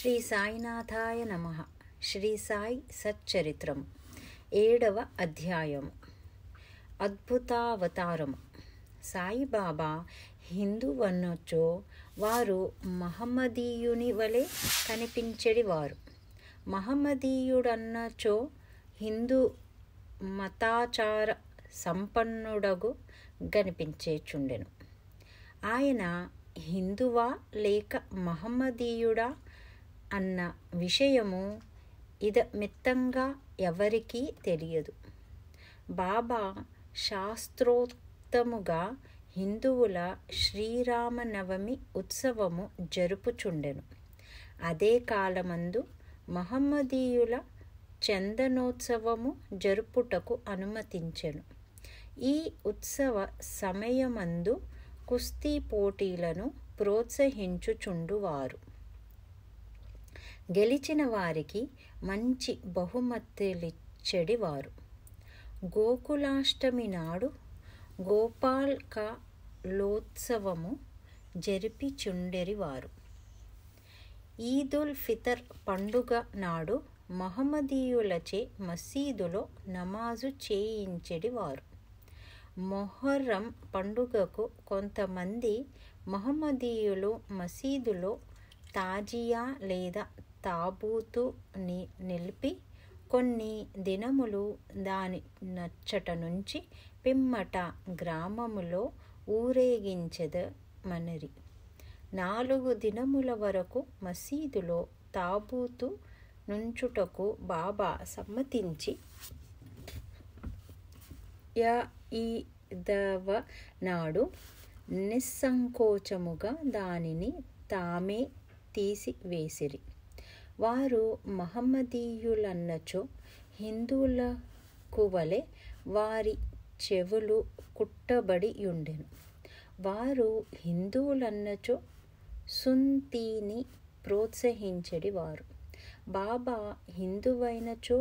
శ్రీ సాయినాథాయ నమః. శ్రీ సాయి సచ్చరిత్రము 7వ అధ్యాయము. అద్భుతావతారము. సాయిబాబా హిందువన్నచో వారు మహమ్మదీయుని వలె కనిపించెడివారు. మహమ్మదీయుడన్నచో హిందూ మతాచార సంపన్నుడగు గనిపించేచుండెను. ఆయన హిందువా లేక మహమ్మదీయుడా అన్న విషయము మిత్తంగా ఎవరికీ తెలియదు. బాబా శాస్త్రోక్తముగా హిందువుల శ్రీరామనవమి ఉత్సవము జరుపుచుండెను. అదే కాలమందు మహమ్మదీయుల చందనోత్సవము జరుపుటకు అనుమతించెను. ఈ ఉత్సవ సమయమందు కుస్తీ పోటీలను ప్రోత్సహించుచుండువారు. గెలిచిన వారికి మంచి బహుమతులిచ్చెడివారు. గోకులాష్టమి నాడు గోపాల్కలోత్సవము జరిపిచుండెడివారు. ఈదుల్ ఫితర్ పండుగ నాడు మహమ్మదీయులచే మసీదులో నమాజు చేయించెడివారు. మొహర్రం పండుగకు కొంతమంది మహమ్మదీయులు మసీదులో తాజియా లేదా తాబూతు నిలిపి కొన్ని దినములు దాని నచ్చట నుంచి పిమ్మట గ్రామములో ఊరేగించెదమనిరి. 4 దినముల వరకు మసీదులో తాబూతు నుంచుటకు బాబా సమ్మతించి 5వ నాడు నిస్సంకోచముగా దానిని తామే తీసివేసిరి. వారు మహమ్మదీయులన్నచో హిందువులకు వలె వారి చెవులు కుట్టబడి యుండెను. వారు హిందువులన్నచో సున్నతిని ప్రోత్సహించెడివారు. బాబా హిందువైనచో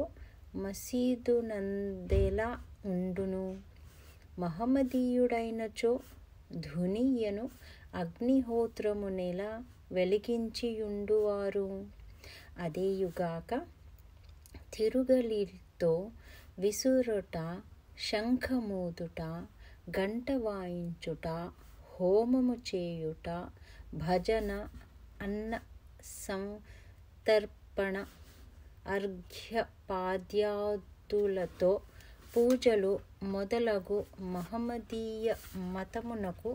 మసీదునందెలా ఉండును? మహమ్మదీయుడైనచో ధునియను అగ్నిహోత్రమునెలా వెలిగించియుండువారు? అదేయుగాక తిరుగలితో విసురుట, శంఖమూదుట, గంట వాయించుట, హోమము చేయుట, భజన, అన్న సంతర్పణ, అర్ఘ్యపాద్యాదులతో పూజలు మొదలగు మహమ్మదీయ మతమునకు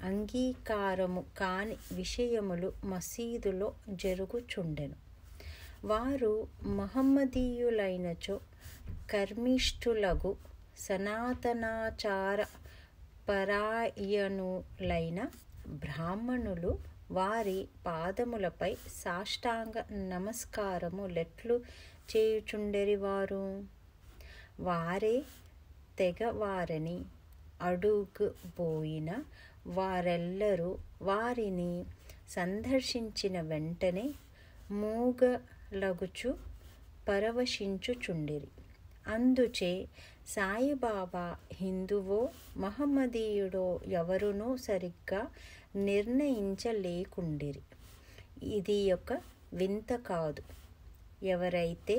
అంగీకారము కాని విషయములు మసీదులో జరుగుచుండెను. వారు మహమ్మదీయులైనచో కర్మిష్ఠులగు సనాతనాచార పరాయణులైన బ్రాహ్మణులు వారి పాదములపై సాష్టాంగ నమస్కారములెట్లు చేయుచుండెడివారు? వారే తెగవారని అడుగబోయిన వారెల్లరూ వారిని సందర్శించిన వెంటనే మూగలగుచు పరవశించుచుండిరి. అందుచే సాయిబాబా హిందువో మహమ్మదీయుడో ఎవరునూ సరిగ్గా నిర్ణయించలేకుండిరి. ఇది ఒక వింత కాదు. ఎవరైతే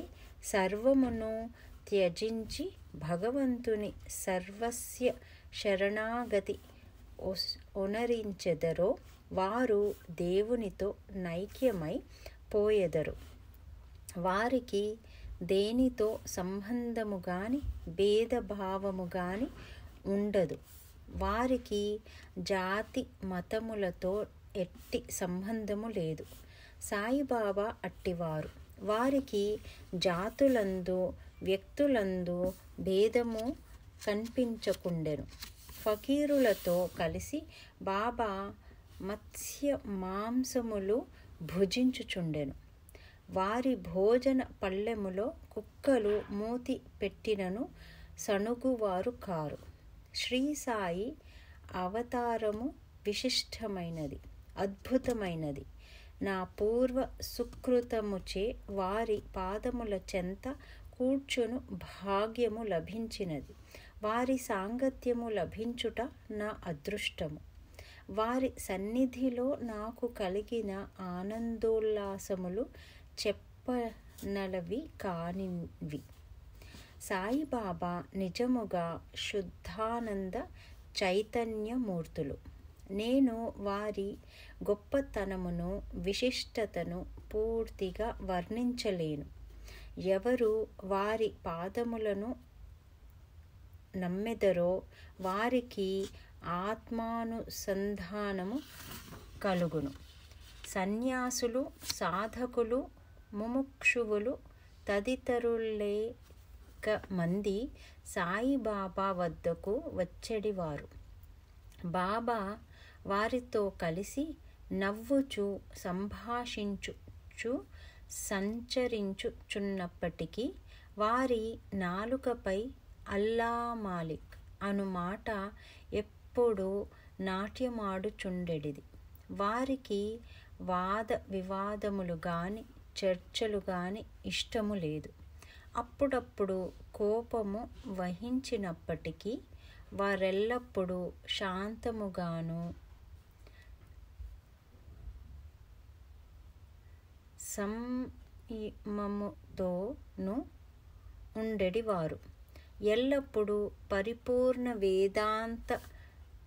సర్వమును త్యజించి భగవంతుని సర్వస్య శరణాగతి ఒనరించెదరో వారు దేవునితో నైక్యమై పోయెదరు. వారికి దేనితో సంబంధము గాని భేదభావము గాని ఉండదు. వారికి జాతి మతములతో ఎట్టి సంబంధము లేదు. సాయిబాబా అట్టివారు. వారికి జాతులందు వ్యక్తులందు భేదము కనిపించకుండెను. ఫకీరులతో కలిసి బాబా మత్స్య మాంసములు భుజించుచుండెను. వారి భోజన పళ్ళెములో కుక్కలు మూతి పెట్టినను సణుగువారు కారు. శ్రీ సాయి అవతారము విశిష్టమైనది, అద్భుతమైనది. నా పూర్వ సుకృతముచే వారి పాదముల చెంత కూర్చును భాగ్యము లభించినది. వారి సాంగత్యము లభించుట నా అదృష్టము. వారి సన్నిధిలో నాకు కలిగిన ఆనందోల్లాసములు చెప్పనలవి కానివి. సాయిబాబా నిజముగా శుద్ధానంద చైతన్యమూర్తులు. నేను వారి గొప్పతనమును, విశిష్టతను పూర్తిగా వర్ణించలేను. ఎవరు వారి పాదములను నమ్మెదరో వారికి ఆత్మానుసంధానము కలుగును. సన్యాసులు, సాధకులు, ముముక్షువులు తదితరులేక మంది సాయిబాబా వద్దకు వచ్చేడివారు. బాబా వారితో కలిసి నవ్వుచు సంభాషించుచు సంచరించుచున్నప్పటికీ వారి నాలుకపై అల్లా మాలిక్ అను మాట ఎప్పుడూ నాట్యమాడుచుండెడిది. వారికి వాద వివాదములు గాని చర్చలు గాని ఇష్టము లేదు. అప్పుడప్పుడు కోపము వహించినప్పటికీ వారెల్లప్పుడూ శాంతముగాను సంయమముతోనూ ఉండేడివారు. ఎల్లప్పుడూ పరిపూర్ణ వేదాంత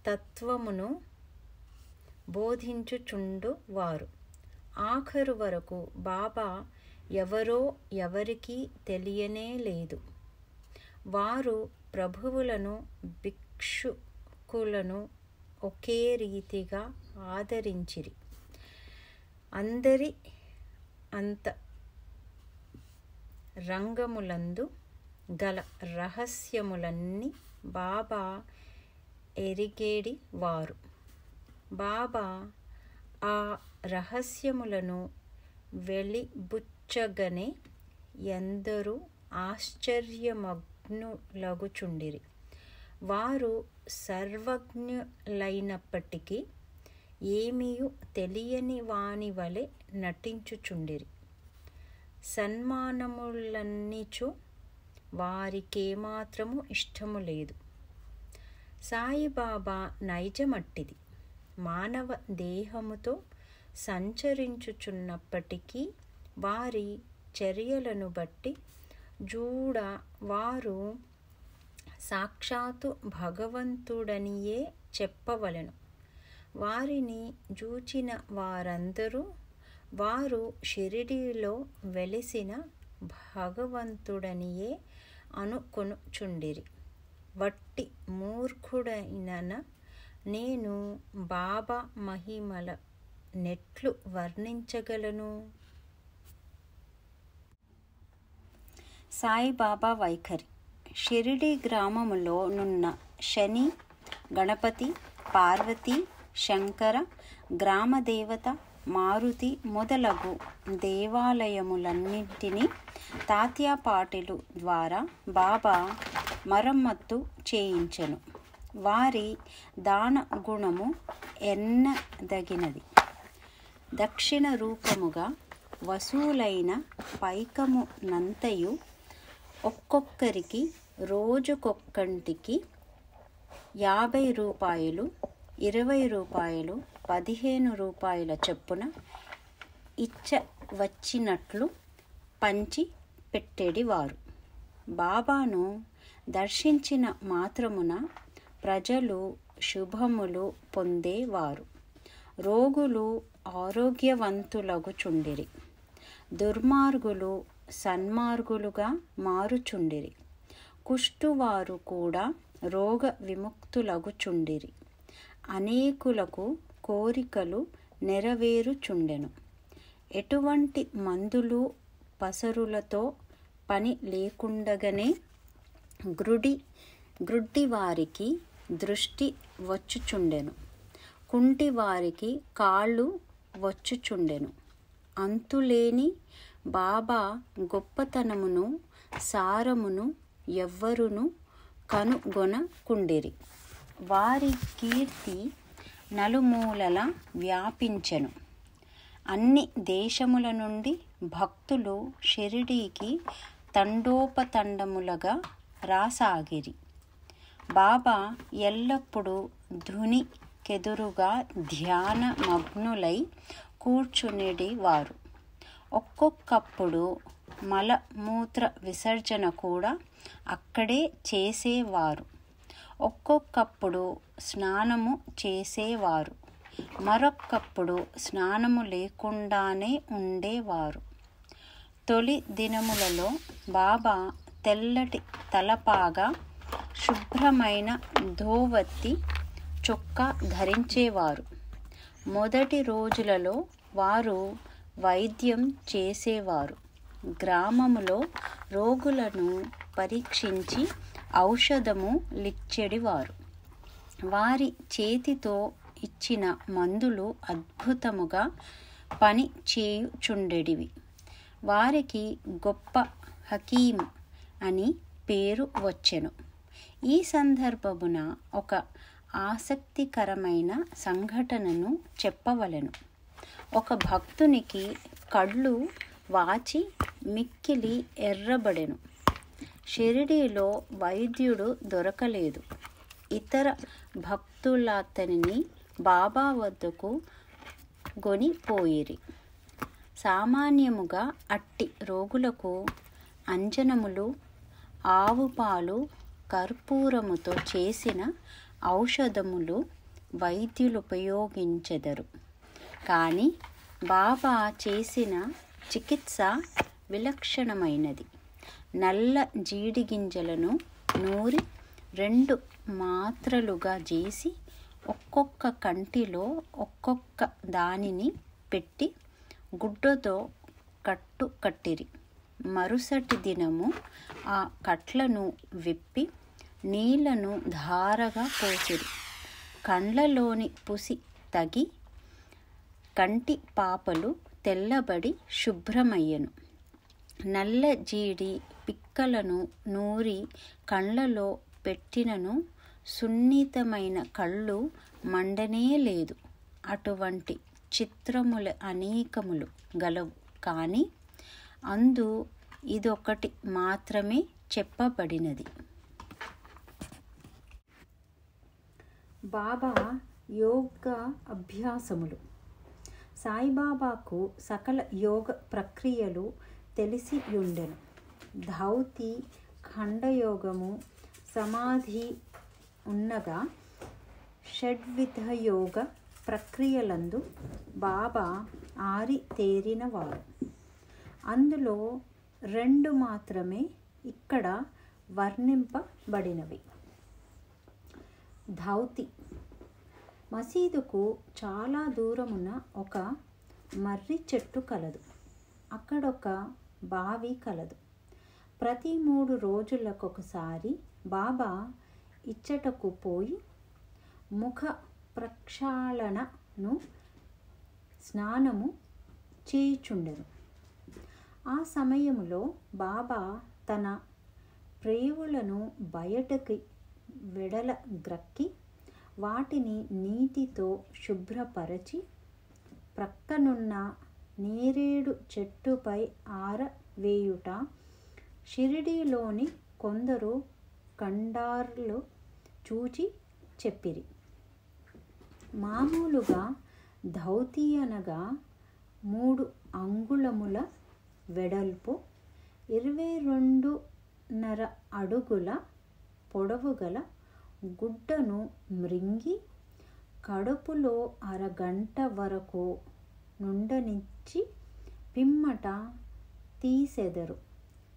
తత్వమును బోధించుచుండువారు. ఆఖరు వరకు బాబా ఎవరో ఎవరికీ తెలియనే లేదు. వారు ప్రభువులను, భిక్షుకులను ఒకే రీతిగా ఆదరించిరి. అందరి అంత రంగములందు గల రహస్యములన్నీ బాబా ఎరిగేడి వారు. బాబా ఆ రహస్యములను వెలిబుచ్చగనే ఎందరూ ఆశ్చర్యమగ్నులగుచుండిరి. వారు సర్వజ్ఞులైనప్పటికీ ఏమీయూ తెలియని వాని వలె నటించుచుండిరి. సన్మానములన్నిచు వారికేమాత్రము ఇష్టము లేదు. సాయిబాబా నైజమట్టిది. మానవ దేహముతో సంచరించుచున్నప్పటికీ వారి చర్యలను బట్టి జూడ వారు సాక్షాత్తు భగవంతుడనియే చెప్పవలెను. వారిని జూచిన వారందరూ వారు షిరిడీలో వెలిసిన భగవంతుడనియే అనుకొనుచుండిరి. వట్టి మూర్ఖుడైన నేను బాబా మహిమల నెట్లు వర్ణించగలను? సాయిబాబా వైఖరి. షిరిడి గ్రామములో నున్న శని, గణపతి, పార్వతి, శంకర, గ్రామదేవత, మారుతి మొదలగు దేవాలయములన్నింటినీ తాత్యాపాటిలు ద్వారా బాబా మరమ్మత్తు చేయించెను. వారి దాన గుణము ఎన్నదగినది. దక్షిణ రూపముగా వసూలైన పైకమునంతయు ఒక్కొక్కరికి రోజుకొక్కంటికి 50 రూపాయలు, 20 రూపాయలు, 15 రూపాయల చొప్పున ఇచ్చవచ్చినట్లు పంచి పెట్టేడివారు. బాబాను దర్శించిన మాత్రమున ప్రజలు శుభములు పొందేవారు. రోగులు ఆరోగ్యవంతులగుచుండిరి. దుర్మార్గులు సన్మార్గులుగా మారుచుండిరి. కుష్టువారు కూడా రోగ విముక్తులగుచుండిరి. అనేకులకు కోరికలు నెరవేరుచుండెను. ఎటువంటి మందులు పసరులతో పని లేకుండగానే గ్రుడ్డివారికి దృష్టి వచ్చుచుండెను. కుంటివారికి కాళ్ళు వచ్చుచుండెను. అంతులేని బాబా గొప్పతనమును, సారమును ఎవ్వరును కనుగొనకుండిరి. వారి కీర్తి నలుమూలల వ్యాపించెను. అన్ని దేశముల నుండి భక్తులు షిరిడీకి తండోపతండములుగా రాసాగిరి. బాబా ఎల్లప్పుడూ ధుని కెదురుగా ధ్యాన మగ్నులై కూర్చునేవారు. ఒక్కొక్కప్పుడు మలమూత్ర విసర్జన కూడా అక్కడే చేసేవారు. ఒక్కొక్కప్పుడు స్నానము చేసేవారు, మరొక్కప్పుడు స్నానము లేకుండానే ఉండేవారు. తొలి దినములలో బాబా తెల్లటి తలపాగా, శుభ్రమైన ధోవతి చొక్కా ధరించేవారు. మొదటి రోజులలో వారు వైద్యం చేసేవారు. గ్రామములో రోగులను పరీక్షించి ఔషధము లిచ్చెడివారు. వారి చేతితో ఇచ్చిన మందులు అద్భుతముగా పని చేయుచుండెడివి. వారికి గొప్ప హకీం అని పేరు వచ్చెను. ఈ సందర్భమున ఒక ఆసక్తికరమైన సంఘటనను చెప్పవలెను. ఒక భక్తునికి కళ్ళు వాచి మిక్కిలి ఎర్రబడెను. షిరిడీలో వైద్యుడు దొరకలేదు. ఇతర భక్తులతనిని బాబా వద్దకు గొనిపోయిరి. సామాన్యముగా అట్టి రోగులకు అంజనములు, ఆవుపాలు, కర్పూరముతో చేసిన ఔషధములు వైద్యులు ఉపయోగించెదరు. కానీ బాబా చేసిన చికిత్స విలక్షణమైనది. నల్ల జీడి గింజలను నూరి 2 మాత్రలుగా చేసి ఒక్కొక్క కంటిలో ఒక్కొక్క దానిని పెట్టి గుడ్డతో కట్టిరి. మరుసటి దినము ఆ కట్లను విప్పి నీళ్లను ధారగా పోసిరి. కండ్లలోని పుసి తగి కంటి పాపలు తెల్లబడి శుభ్రమయ్యను. నల్ల జీడి పిక్కలను నూరి కండ్లలో పెట్టినను సున్నితమైన కళ్ళు మండనే లేదు. అటువంటి చిత్రములు అనేకములు గలవు. కానీ అందు ఇదొకటి మాత్రమే చెప్పబడినది. బాబా యోగ అభ్యాసములు. సాయిబాబాకు సకల యోగ ప్రక్రియలు తెలిసియుండెను. ధౌతి, ఖండయోగము, సమాధి ఉన్నగా షడ్విధ యోగ ప్రక్రియలందు బాబా ఆరితేరినవారు. అందులో 2 మాత్రమే ఇక్కడ వర్ణింపబడినవి. ధౌతి. మసీదుకు చాలా దూరమున ఒక మర్రి చెట్టు కలదు. అక్కడొక బావి కలదు. ప్రతి 3 రోజులకొకసారి బాబా ఇచ్చటకు పోయి ముఖ ప్రక్షాళనను, స్నానము చేయుచుండెను. ఆ సమయములో బాబా తన ప్రేవులను బయటకి వెడలగ్రక్కి వాటిని నీటితో శుభ్రపరచి ప్రక్కనున్న నేరేడు చెట్టుపై ఆరవేయుట షిరిడీలోని కొందరు కండార్లు చూచి చెప్పిరి. మామూలుగా ధౌతి అనగా 3 అంగుళముల వెడల్పు, 22.5 అడుగుల పొడవు గల గుడ్డను మ్రింగి కడుపులో అరగంట వరకు నుండనిచ్చి పిమ్మట తీసెదరు.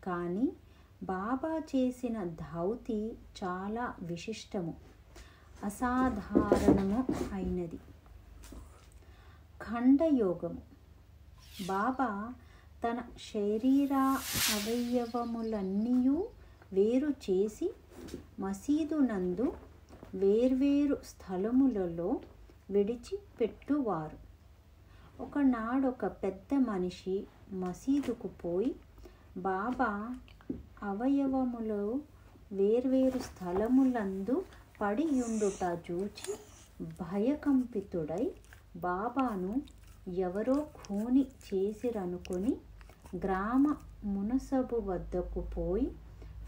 కానీ బాబా చేసిన ధౌతి చాలా విశిష్టము, అసాధారణము అయినది. ఖండయోగము. బాబా తన శరీర అవయవములన్నీయూ వేరు చేసి మసీదునందు వేర్వేరు స్థలములలో విడిచిపెట్టువారు. ఒకనాడొక పెద్ద మనిషి మసీదుకు పోయి బాబా అవయవములు వేర్వేరు స్థలములందు పడియుండుట చూచి భయకంపితుడై బాబాను ఎవరో ఖూని చేసిరనుకొని గ్రామ మునసబు వద్దకు పోయి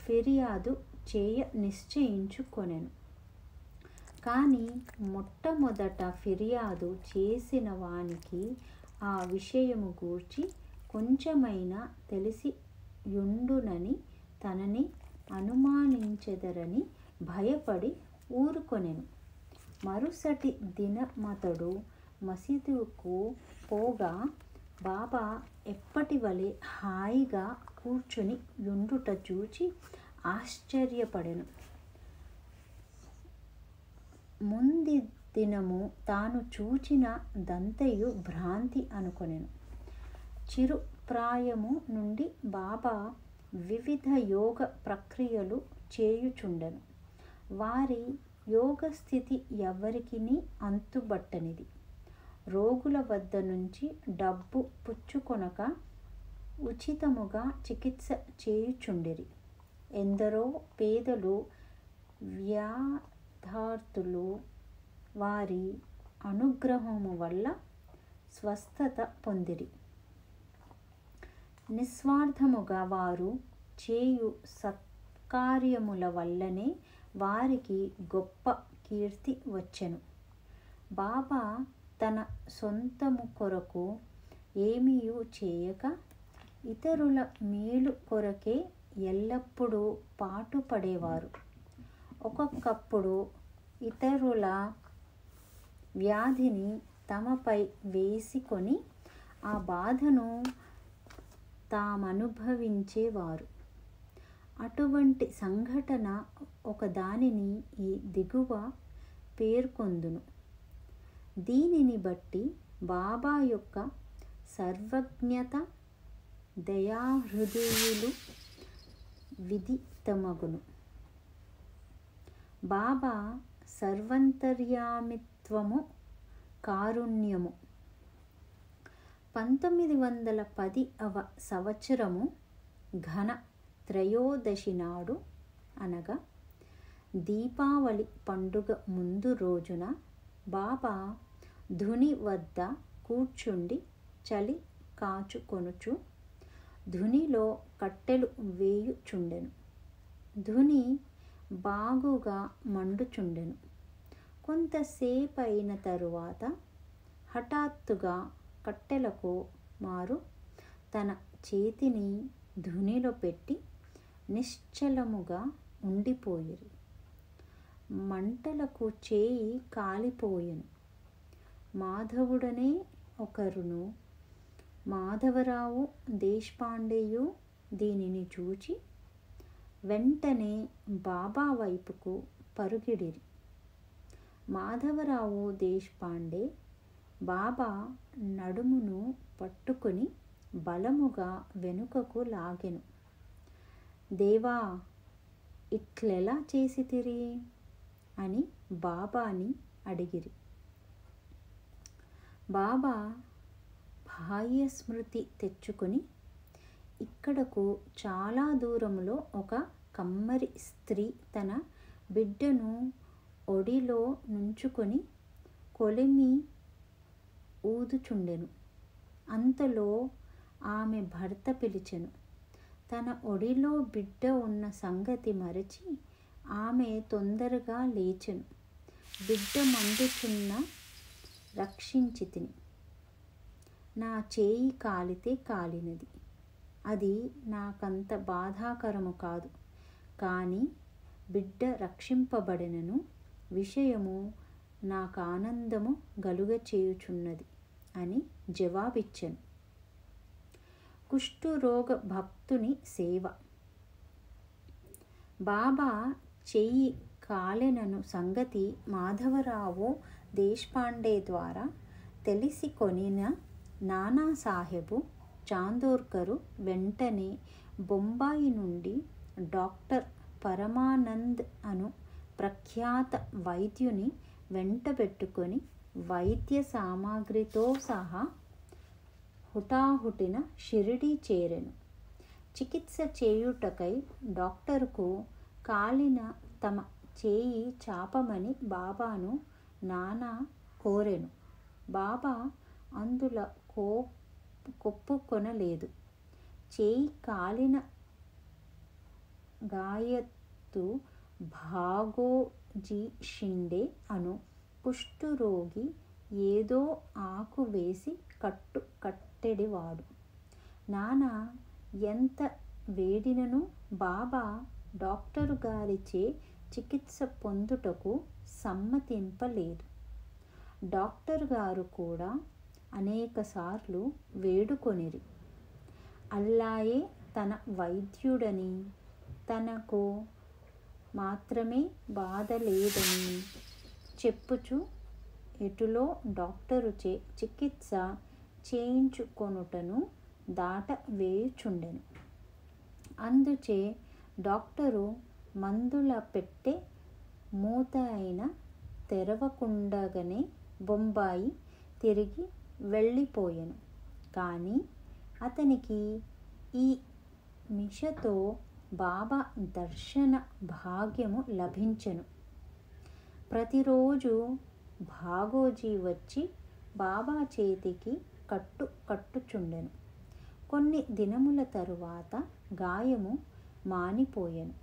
ఫిర్యాదు చేయ నిశ్చయించుకొనెను. కానీ మొట్టమొదట ఫిర్యాదు చేసిన వానికి ఆ విషయము గూర్చి కొంచెమైనా తెలిసి యుండునని తనని అనుమానించెదరని భయపడి ఊరుకొనెను. మరుసటి దినమతడు మసీదుకు పోగా బాబా ఎప్పటి వలె హాయిగా కూర్చుని యుండుట చూచి ఆశ్చర్యపడెను. ముంది దినము తాను చూచిన దంతయు భ్రాంతి అనుకొనెను. చిరుప్రాయము నుండి బాబా వివిధ యోగ ప్రక్రియలు చేయుచుండెను. వారి యోగ స్థితి ఎవరికిని అంతుబట్టనిది. రోగుల వద్ద నుంచి డబ్బు పుచ్చుకొనక ఉచితముగా చికిత్స చేయుచుండిరి. ఎందరో పేదలు వ్యాధార్థులు వారి అనుగ్రహము వల్ల స్వస్థత పొందిరి. నిస్వార్థముగా వారు చేయు సత్కార్యముల వల్లనే వారికి గొప్ప కీర్తి వచ్చెను. బాబా తన సొంతము కొరకు ఏమీయూ చేయక ఇతరుల మేలు కొరకే ఎల్లప్పుడూ పాటుపడేవారు. ఒక్కొక్కప్పుడు ఇతరుల వ్యాధిని తమపై వేసుకొని ఆ బాధను తామనుభవించేవారు. అటువంటి సంఘటన ఒకదానిని ఈ దిగువ పేర్కొందును. దీనిని బట్టి బాబా యొక్క సర్వజ్ఞత, దయాహృదయులు విదితమగును. బాబా సర్వంతర్యామిత్వము, కారుణ్యము. 1910వ సంవత్సరము ఘన త్రయోదశి నాడు, అనగా దీపావళి పండుగ ముందు రోజున బాబా ధుని వద్ద కూర్చుండి చలి కాచుకొనుచు ధునిలో కట్టెలు వేయుచుండెను. ధుని బాగుగా మండుచుండెను. కొంతసేపైన తరువాత హఠాత్తుగా కట్టెలకు మారు తన చేతిని ధునిలో పెట్టి నిశ్చలముగా ఉండిపోయిరి. మంటలకు చేయి కాలిపోయెను. మాధవుడనే ఒకరును, మాధవరావు దేశపాండేయు దీనిని చూచి వెంటనే బాబా వైపుకు పరుగిడిరి. మాధవరావు దేశపాండే బాబా నడుమును పట్టుకొని బలముగా వెనుకకు లాగెను. దేవా, ఇట్లెలా చేసితిరి అని బాబాని అడిగిరి. బాబా బాహ్యస్మృతి తెచ్చుకొని, ఇక్కడకు చాలా దూరములో ఒక కమ్మరి స్త్రీ తన బిడ్డను ఒడిలో నుంచుకొని కొలిమి ఊదుచుండెను. అంతలో ఆమె భర్త పిలిచెను. తన ఒడిలో బిడ్డ ఉన్న సంగతి మరచి ఆమె తొందరగా లేచెను. బిడ్డ మండుచున్న రక్షించితిని. నా చేయి కాలితే కాలినది, అది నాకంత బాధాకరము కాదు, కానీ బిడ్డ రక్షింపబడినను విషయము నాకు ఆనందము గలుగచేయుచున్నది అని జవాబిచ్చెను. కుష్ఠరోగ భక్తుని సేవ. బాబా చెయ్యి కాలెనను సంగతి మాధవరావు దేశపాండే ద్వారా తెలిసికొనిన నానాసాహెబు చాందోర్కరు వెంటనే బొంబాయి నుండి డాక్టర్ పరమానంద్ అను ప్రఖ్యాత వైద్యుని వెంటబెట్టుకొని వైద్య సామాగ్రితో సహా హుటాహుటిన షిరిడీ చేరెను. చికిత్స చేయుటకై డాక్టరుకు కాలిన తమ చేయి చాపమని బాబాను నానా కోరెను. బాబా అందుల కొప్పుకొనలేదు. చేయి కాలిన గాయత్తు భాగోజీ షిండే అను కుష్ఠరోగి ఏదో ఆకు వేసి కట్టెడివాడు. నానా ఎంత వేడినను బాబా డాక్టరు గారిచే చికిత్స పొందుటకు సమ్మతింపలేదు. డాక్టర్ గారు కూడా అనేకసార్లు వేడుకొనిరి. అల్లాయే తన వైద్యుడని, తనకు మాత్రమే బాధ లేదని చెప్పుచు ఎటులో డాక్టరుచే చికిత్స చేయించుకొనుటను దాటవేయుచుండెను. అందుచే డాక్టరు మందుల పెట్టె మూత అయిన తెరవకుండగానే బొంబాయి తిరిగి వెళ్ళిపోయెను. కానీ అతనికి ఈ మిషతో బాబా దర్శన భాగ్యము లభించెను. ప్రతిరోజు భాగోజీ వచ్చి బాబా చేతికి కట్టుచుండెను. కొన్ని దినముల తరువాత గాయము మానిపోయెను.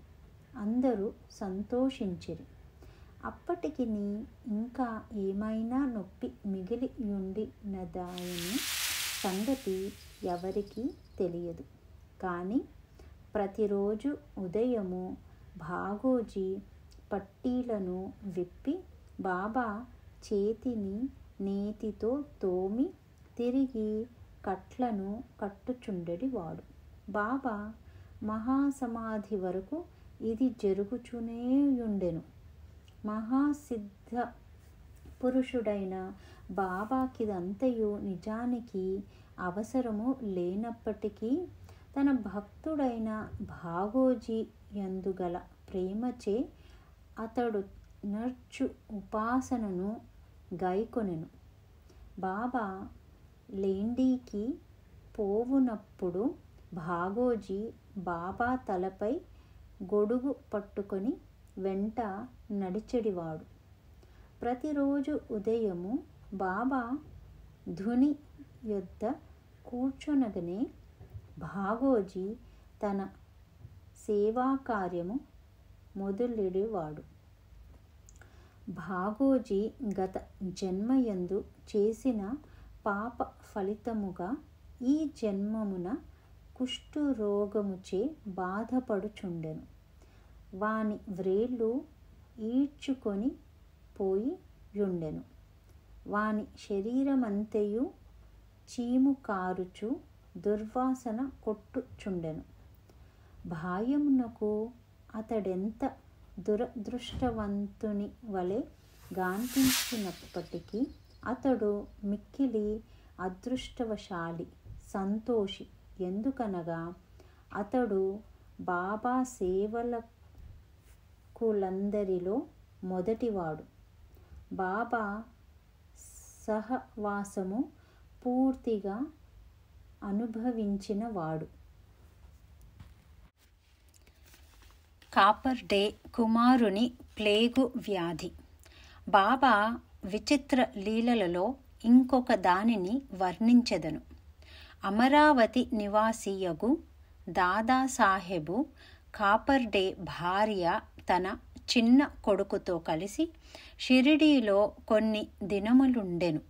అందరూ సంతోషించిరి. అప్పటికి ఇంకా ఏమైనా నొప్పి మిగిలి ఉండినదాయని సంగతి ఎవరికీ తెలియదు. కానీ ప్రతిరోజు ఉదయము భాగోజీ పట్టీలను విప్పి బాబా చేతిని నేతితో తోమి తిరిగి కట్లను కట్టుచుండెడివాడు. బాబా మహాసమాధి వరకు ఇది జరుగుచునేయుండెను. మహాసిద్ధ పురుషుడైన బాబాకిదంతయు నిజానికి అవసరము లేనప్పటికీ తన భక్తుడైన భాగోజీ యందుగల ప్రేమచే అతడు నర్చు ఉపాసనను గైకొనెను. బాబా లేండీకి పోవునప్పుడు భాగోజీ బాబా తలపై గొడుగు పట్టుకొని వెంట నడిచెడివాడు. ప్రతిరోజు ఉదయము బాబా ధుని యొద్ద కూర్చొనగనే భాగోజీ తన సేవాకార్యము మొదలెడివాడు. భాగోజీ గత జన్మయందు చేసిన పాప ఫలితముగా ఈ జన్మమున కుష్ఠరోగముచే బాధపడుచుండెను. వాని వ్రేళ్ళు ఈడ్చుకొని పోయి యుండెను. వాని శరీరమంతయు చీము కారుచు దుర్వాసన కొట్టుచుండెను. బాహ్యమునకు అతడెంత దురదృష్టవంతుని వలె గాంటించినప్పటికీ అతడు మిక్కిలి అదృష్టవశాలి, సంతోషి. ఎందుకనగా అతడు బాబా సేవకులందరిలో మొదటివాడు. బాబా సహవాసము పూర్తిగా అనుభవించినవాడు. కాపర్ డే కుమారుని ప్లేగు వ్యాధి. బాబా విచిత్ర లీలలలో ఇంకొక దానిని వర్ణించెదను. అమరావతి నివాసియగు దాదాసాహెబు కాపర్ డే భార్య తన చిన్న కొడుకుతో కలిసి షిరిడీలో కొన్ని దినములుండెను.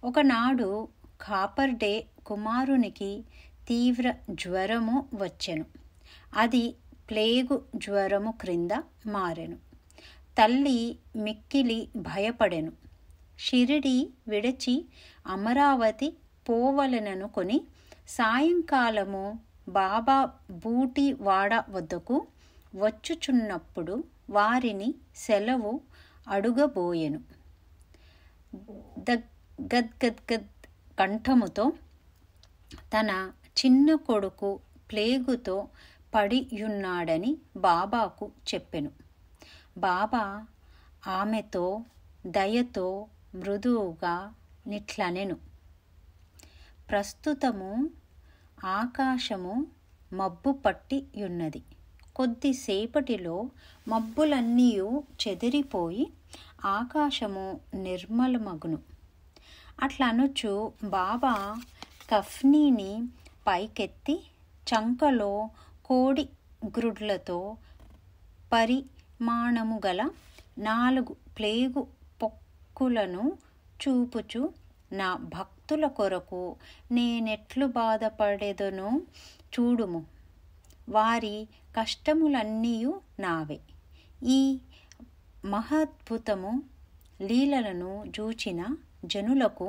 ఒకనాడు కాపర్ డే కుమారునికి తీవ్ర జ్వరము వచ్చెను. అది ప్లేగు జ్వరము క్రింద మారెను. తల్లి మిక్కిలి భయపడెను. షిరిడి విడిచి అమరావతి పోవలెననుకొని సాయంకాలము బాబా బూటివాడ వద్దకు వచ్చుచున్నప్పుడు వారిని సెలవు అడుగబోయెను. గద్గద్గద్ కంఠముతో తన చిన్న కొడుకు ప్లేగుతో పడియున్నాడని బాబాకు చెప్పెను. బాబా ఆమెతో దయతో మృదువుగా నిట్లనెను. ప్రస్తుతము ఆకాశము మబ్బు పట్టి యున్నది. కొద్దిసేపటిలో మబ్బులన్నీయు చెదిరిపోయి ఆకాశము నిర్మలమగును. అట్లనుచు బాబా కఫ్నీని పైకెత్తి చంకలో కోడి గ్రుడ్లతో మానము గల 4 ప్లేగు పొక్కులను చూపుచు, నా భక్తుల కొరకు నేనెట్లు బాధపడేదనో చూడుము, వారి కష్టములన్నీయు నావే. ఈ మహాద్భుతము లీలలను చూచిన జనులకు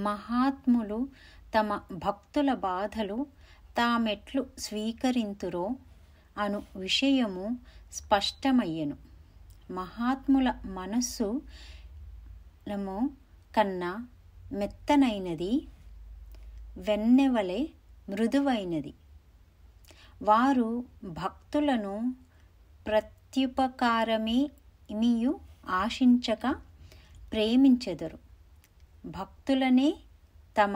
మహాత్ములు తమ భక్తుల బాధలు తామెట్లు స్వీకరింతురో అను విషయము స్పష్టమయ్యెను. మహాత్ముల మనస్సు కన్నా మెత్తనైనది, వెన్నెవలే మృదువైనది. వారు భక్తులను ప్రత్యుపకారమేమియు ఆశించక ప్రేమించెదరు. భక్తులనే తమ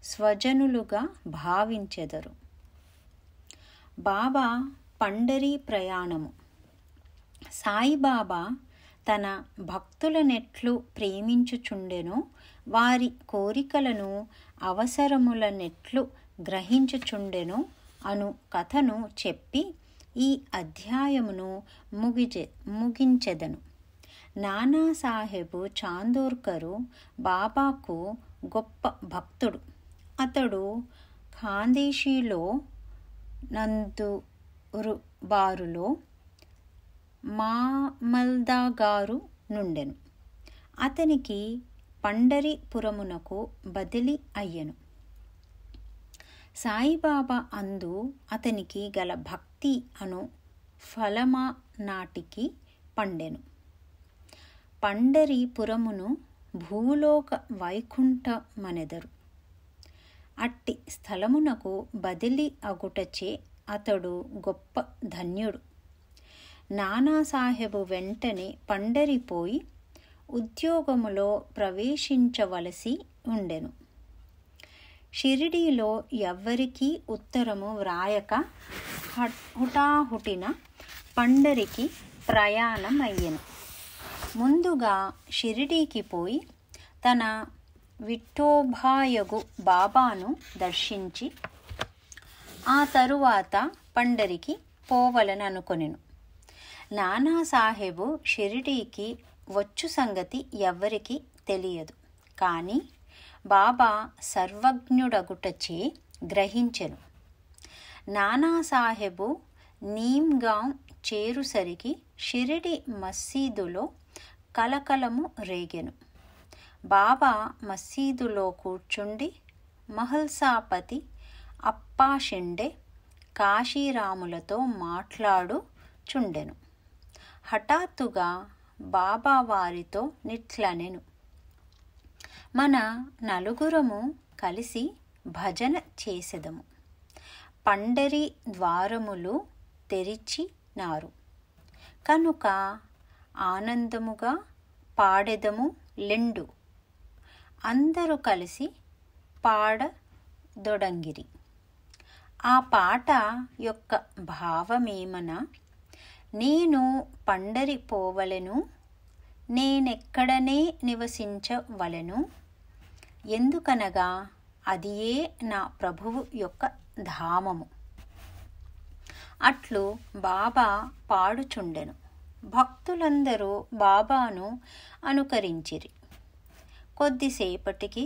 స్వజనులుగా భావించెదరు. బాబా పండరీ ప్రయాణము. సాయిబాబా తన భక్తులనెట్లు ప్రేమించుచుండెనో, వారి కోరికలను అవసరములనెట్లు గ్రహించుచుండెనో అను కథను చెప్పి ఈ అధ్యాయమును ముగించెదను. నానాసాహెబు చాందోర్కరు బాబాకు గొప్ప భక్తుడు. అతడు ఖాందేశీలో నందురుబారులో మామల్దాగారు నుండెను. అతనికి పండరీపురమునకు బదిలీ అయ్యెను. సాయిబాబా అందు అతనికి గల భక్తి అను ఫలమా నాటికి పండెను. పండరీపురమును భూలోక వైకుంఠమనెదరు. అట్టి స్థలమునకు బదిలీ అగుటచే అతడు గొప్ప ధన్యుడు. నానాసాహెబు వెంటనే పండరిపోయి ఉద్యోగములో ప్రవేశించవలసి ఉండెను. షిరిడీలో ఎవ్వరికీ ఉత్తరము వ్రాయక హుటాహుటిన పండరికి ప్రయాణం అయ్యెను. ముందుగా షిరిడీకి పోయి తన విఠోబాయగు బాబాను దర్శించి ఆ తరువాత పండరికి పోవలననుకొనెను. నానాసాహెబు షిరిడీకి వచ్చు సంగతి ఎవ్వరికీ తెలియదు. కానీ బాబా సర్వజ్ఞుడగుటచే గ్రహించెను. నానాసాహెబు నీమ్గాం చేరుసరికి షిరిడి మసీదులో కలకలము రేగెను. బాబా మసీదులో కూర్చుండి మహల్సాపతి అప్పాషిండే కాశీరాములతో మాట్లాడుచుండెను. హఠాత్తుగా బాబా వారితో నిట్లనెను, మన నలుగురము కలిసి భజన చేసెదము. పండరి ద్వారములు తెరిచినారు కనుక ఆనందముగా పాడెదము లెండు. అందరూ కలిసి పాడదొడంగిరి. ఆ పాట యొక్క భావమేమన, నేను పండరి పోవలెను, నేనెక్కడనే నివసించవలెను, ఎందుకనగా అదియే నా ప్రభువు యొక్క ధామము. అట్లు బాబా పాడుచుండెను. భక్తులందరూ బాబాను అనుకరించిరి. కొద్దిసేపటికి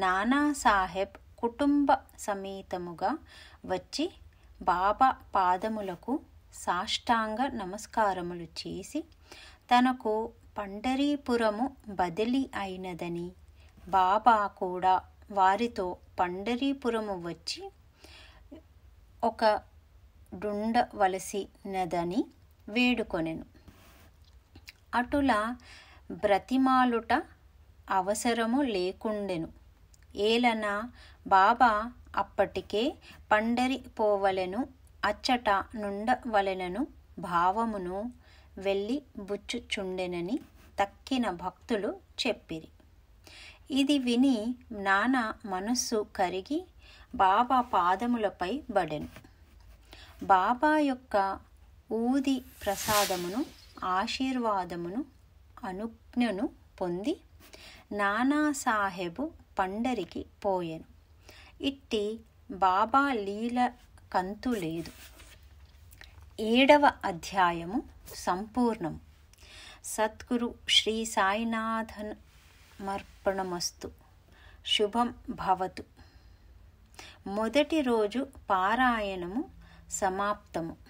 నానాసాహెబ్ కుటుంబ సమేతముగా వచ్చి బాబా పాదములకు సాష్టాంగ నమస్కారములు చేసి తనకు పండరీపురము బదిలీ అయినదని, బాబా కూడా వారితో పండరీపురము వచ్చి ఒక డుండవలసినదని వేడుకొనెను. అటులా బ్రతిమాలుట అవసరము లేకుండెను. ఏలన బాబా అప్పటికే పండరి పోవలెను, అచ్చట నుండవలెనను భావమును వెళ్ళి బుచ్చుచుండెనని తక్కిన భక్తులు చెప్పిరి. ఇది విని నానా మనస్సు కరిగి బాబా పాదములపై బడెను. బాబా యొక్క ఊది ప్రసాదమును ఆశీర్వాదమును అనుజ్ఞను పొంది నానాసాహెబు పండరికి పోయెను. ఇట్టి బాబా లీల కంతు లేదు. 7వ అధ్యాయము సంపూర్ణం. సద్గురు శ్రీ సాయినాథనమర్పణమస్తు. శుభం భవతు. మొదటి రోజు పారాయణము సమాప్తము.